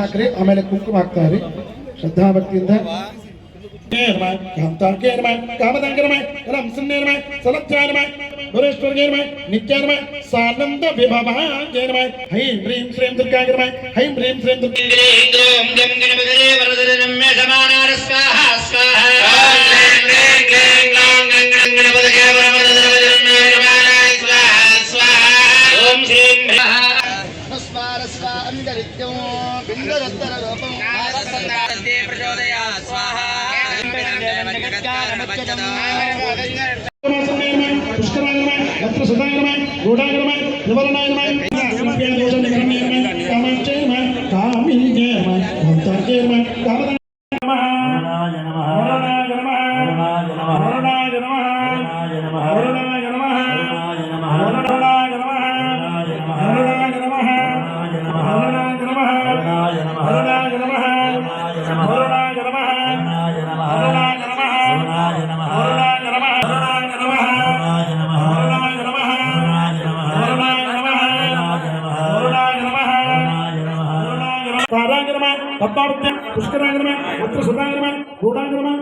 ಹಾಕ್ರಿ, ಆಮೇಲೆ ಕುಂಕುಮ ಹಾಕ್ತಾರೆ ಶ್ರದ್ಧಾ ಭಕ್ತಿಯಿಂದ. ಸಾನಂದ ವಿಭವ ಹೈಂ ಹ್ರೀಂ ಶ್ರೀಂ ದುರ್ಗಾಗಿರಮ ಹೈಂ ಹ್ರೀಂ ಶ್ರೀಂ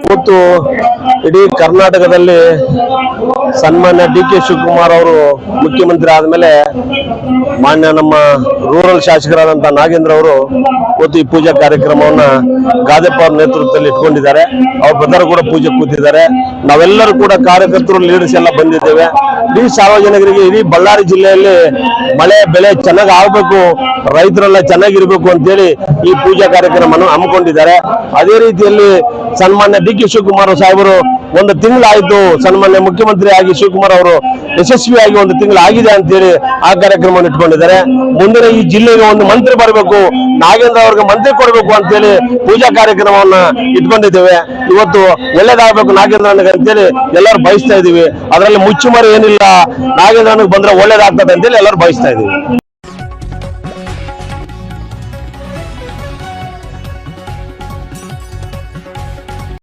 ಇವತ್ತು ಇಡೀ ಕರ್ನಾಟಕದಲ್ಲಿ ಸನ್ಮಾನ್ಯ ಡಿ.ಕೆ. ಶಿವಕುಮಾರ್ ಅವರು ಮುಖ್ಯಮಂತ್ರಿ ಆದ್ಮೇಲೆ ಮಾನ್ಯ ನಮ್ಮ ರೂರಲ್ ಶಾಸಕರಾದಂತ ನಾಗೇಂದ್ರ ಅವರು ಇವತ್ತು ಈ ಪೂಜಾ ಕಾರ್ಯಕ್ರಮವನ್ನ ಗಾದೆಪ್ಪ ಅವರ ನೇತೃತ್ವದಲ್ಲಿ ಇಟ್ಕೊಂಡಿದ್ದಾರೆ. ಅವ್ರ ಬ್ರದರ್ ಕೂಡ ಪೂಜೆ ಕೂತಿದ್ದಾರೆ. ನಾವೆಲ್ಲರೂ ಕೂಡ ಕಾರ್ಯಕರ್ತರು ಲೀಡರ್ಸ್ ಎಲ್ಲ ಬಂದಿದ್ದೇವೆ. ಇಡೀ ಸಾರ್ವಜನಿಕರಿಗೆ ಇಡೀ ಬಳ್ಳಾರಿ ಜಿಲ್ಲೆಯಲ್ಲಿ ಮಳೆ ಬೆಳೆ ಚೆನ್ನಾಗಿ ಆಗ್ಬೇಕು, ರೈತರೆಲ್ಲ ಚೆನ್ನಾಗಿರ್ಬೇಕು ಅಂತೇಳಿ ಈ ಪೂಜಾ ಕಾರ್ಯಕ್ರಮವನ್ನು ಹಮ್ಮಿಕೊಂಡಿದ್ದಾರೆ. ಅದೇ ರೀತಿಯಲ್ಲಿ ಸನ್ಮಾನ್ಯ ಡಿ.ಕೆ. ಶಿವಕುಮಾರ್ ಸಾಹೇಬರು ಒಂದು ತಿಂಗಳಾಯ್ತು ಸನ್ಮಾನ್ಯ ಮುಖ್ಯಮಂತ್ರಿ ಆಗಿ ಶಿವಕುಮಾರ್ ಅವರು ಯಶಸ್ವಿಯಾಗಿ ಒಂದು ತಿಂಗಳಾಗಿದೆ ಅಂತೇಳಿ ಆ ಕಾರ್ಯಕ್ರಮವನ್ನು ಇಟ್ಕೊಂಡಿದ್ದಾರೆ. ಮುಂದಿನ ಈ ಜಿಲ್ಲೆಗೆ ಒಂದು ಮಂತ್ರಿ ಬರಬೇಕು, ನಾಗೇಂದ್ರ ಅವ್ರಿಗೆ ಮಂತ್ರಿ ಕೊಡಬೇಕು ಅಂತೇಳಿ ಪೂಜಾ ಕಾರ್ಯಕ್ರಮವನ್ನ ಇಟ್ಕೊಂಡಿದ್ದೇವೆ. ಇವತ್ತು ಒಳ್ಳೇದಾಗಬೇಕು ನಾಗೇಂದ್ರ ಅಂತೇಳಿ ಎಲ್ಲರೂ ಬಯಸ್ತಾ ಇದೀವಿ. ಅದರಲ್ಲಿ ಮುಚ್ಚುಮರೆ ಏನಿಲ್ಲ, ನಾಗೇಂದ್ರ ಬಂದ್ರೆ ಒಳ್ಳೇದಾಗ್ತದೆ ಅಂತೇಳಿ ಎಲ್ಲರೂ ಬಯಸ್ತಾ ಇದೀವಿ.